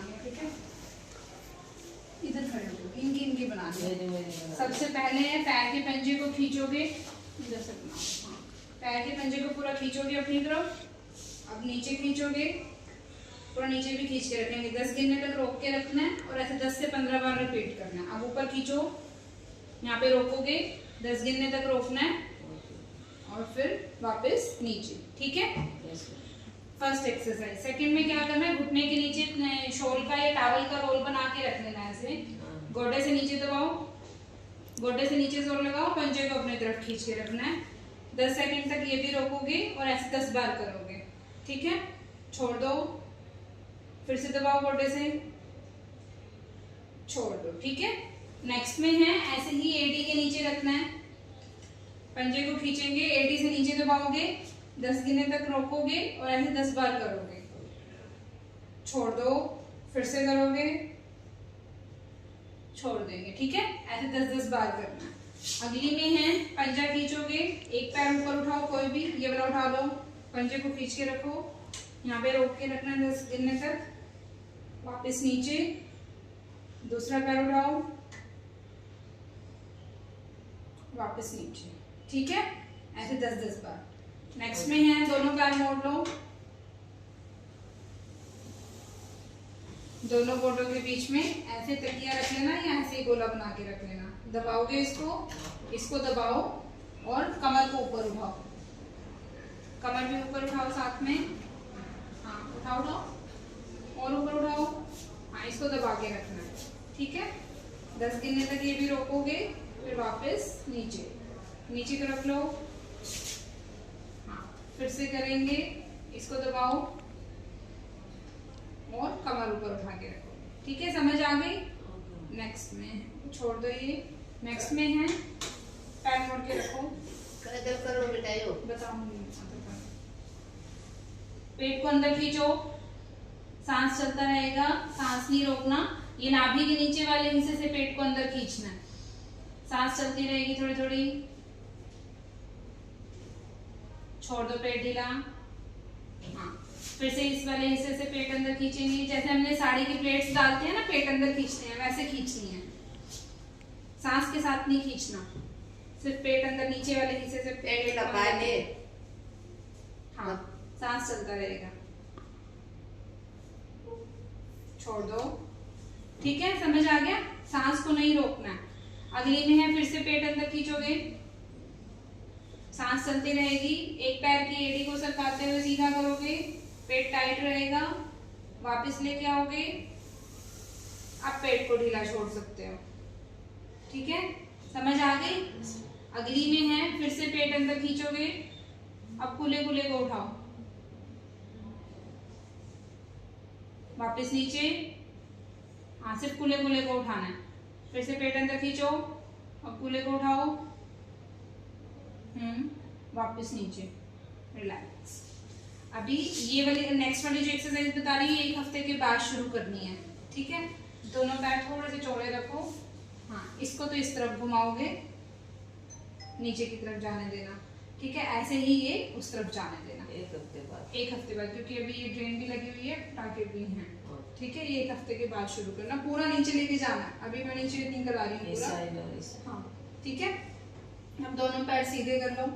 बनानी है, ठीक है। इधर खड़े हो जाओ, इनकी बनानी है। सबसे पहले पैर के पंजे को खींचोगे, इधर से बनाओ। हाँ, पैर के पंजे को पूरा खींचोगे अपनी तरफ। अब नीचे खींचोगे, पूरा नीचे भी खींच के रखेंगे। 10 गिनने तक रोक के रखना है और ऐसे 10 से 15 बार रिपीट करना है। अब ऊपर खींचो, यहाँ पे रोकोगे, 10 गिनने तक रोकना है और फिर वापस नीचे, ठीक है। First exercise. सेकंड में क्या करना है, घुटने के नीचे शॉल का या टॉवल का रोल बना के रख लेना है। ऐसे गोडे से नीचे दबाओ, गोडे से नीचे जोर लगाओ, पंजे को अपनी तरफ खींच के रखना है। 10 सेकंड तक ये भी रोकोगे और ऐसे 10 बार करोगे, ठीक है। छोड़ दो, फिर से दबाओ गोडे से, छोड़ दो, ठीक है। नेक्स्ट में है ऐसे ही एडी के नीचे रखना है, पंजे को खींचेंगे, एडी से नीचे दबाओगे, 10 गिनने तक रोकोगे और ऐसे 10 बार करोगे। छोड़ दो, फिर से करोगे, छोड़ देंगे, ठीक है। ऐसे 10-10 बार करना है। अगली में है पंजा खींचोगे, एक पैर ऊपर उठाओ, कोई भी ये वाला उठा लो, पंजे को खींच के रखो, यहाँ पे रोक के रखना है 10 गिनने तक। वापस नीचे, दूसरा पैर उठाओ, वापस नीचे, ठीक है। ऐसे 10-10 बार। नेक्स्ट में है दोनों पैर मोड़ लो, दोनों गोडों के बीच में ऐसे तकिया रख लेना या ऐसे ही गोला बना के रख लेना। दबाओगे इसको, इसको दबाओ और कमर को ऊपर उठाओ, कमर भी ऊपर उठाओ साथ में। हाँ, उठाओ उठाओ और ऊपर उठाओ। हाँ, इसको दबा के रखना है, ठीक है। 10 गिनने तक ये भी रोकोगे, फिर वापस नीचे, नीचे को रख लो। हाँ, फिर से करेंगे, इसको दबाओ और कमर ऊपर उठा के रखो, ठीक है। समझ आ गई। नेक्स्ट में छोड़ दो ये। नेक्स्ट में है पैर मोड़ के रखो, करो बेटा, बताऊंगी। पेट को अंदर खींचो, सांस चलता रहेगा, सांस नहीं रोकना। ये नाभि के नीचे वाले हिस्से से पेट को अंदर खींचना है, सांस चलती रहेगी थोड़ी थोड़ी। छोड़ दो, पेट ढीला। हाँ, फिर से इस वाले हिस्से से पेट अंदर खींचेंगे, जैसे हमने साड़ी की प्लेट्स डालते हैं ना, पेट अंदर खींचते हैं, वैसे खींचनी है। सांस के साथ नहीं खींचना, सिर्फ पेट अंदर नीचे वाले हिस्से से पेट लगाने। हाँ, सांस चलता रहेगा। छोड़ दो, ठीक है। समझ आ गया। सांस को नहीं रोकना है। अगली में है फिर से पेट अंदर खींचोगे, सांस चलती रहेगी। एक पैर की एड़ी को सरकाते हुए सीधा करोगे, पेट टाइट रहेगा। वापस लेके आओगे, अब पेट को ढीला छोड़ सकते हो, ठीक है। समझ आ गई। अगली में है फिर से पेट अंदर खींचोगे, अब खुले खुले को उठाओ, वापस नीचे। हाँ, सिर्फ खुले खुले को उठाना है। फिर से पेट अंदर खींचो, अब खुले को उठाओ, वापस नीचे, रिलैक्स। अभी ये वाली नेक्स्ट वाली जो एक्सरसाइज बता रही है, 1 हफ्ते के बाद शुरू करनी है, ठीक है। दोनों पैर थोड़े से चौड़े रखो। हाँ, इसको तो इस तरफ घुमाओगे, नीचे की तरफ जाने देना, ठीक है। ऐसे ही ये उस तरफ जाने देना 1 हफ्ते बाद। 1 हफ्ते बाद, क्योंकि अभी ये ड्रेन भी लगी हुई है, टाके भी हैं, ठीक है। ये 1 हफ्ते के बाद शुरू करना, पूरा नीचे लेके जाना। अभी मैं नीचे इतनी करा रही हूँ पूरा। हाँ, ठीक है। अब दोनों पैर सीधे कर लो,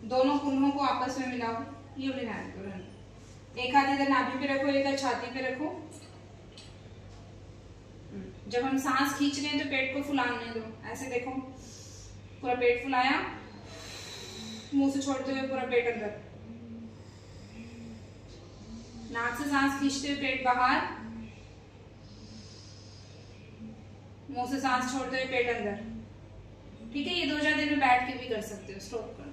दोनों कुल्हों को आपस में मिलाओ। ये वाली नाभि को रखो, एक हाथ इधर नाभि पे रखो, एक हाथ छाती पे रखो। जब हम सांस खींच रहे हैं तो पेट को फुलाने दो, ऐसे देखो, पूरा पेट फुलाया, मुंह से छोड़ते हुए पूरा पेट अंदर, नाक से सांस खींचते हुए पेट बाहर, मुंह से सांस छोड़ते हुए पेट अंदर, ठीक है। ये 2-4 दिन में बैठ के भी कर सकते हो, स्टॉप कर।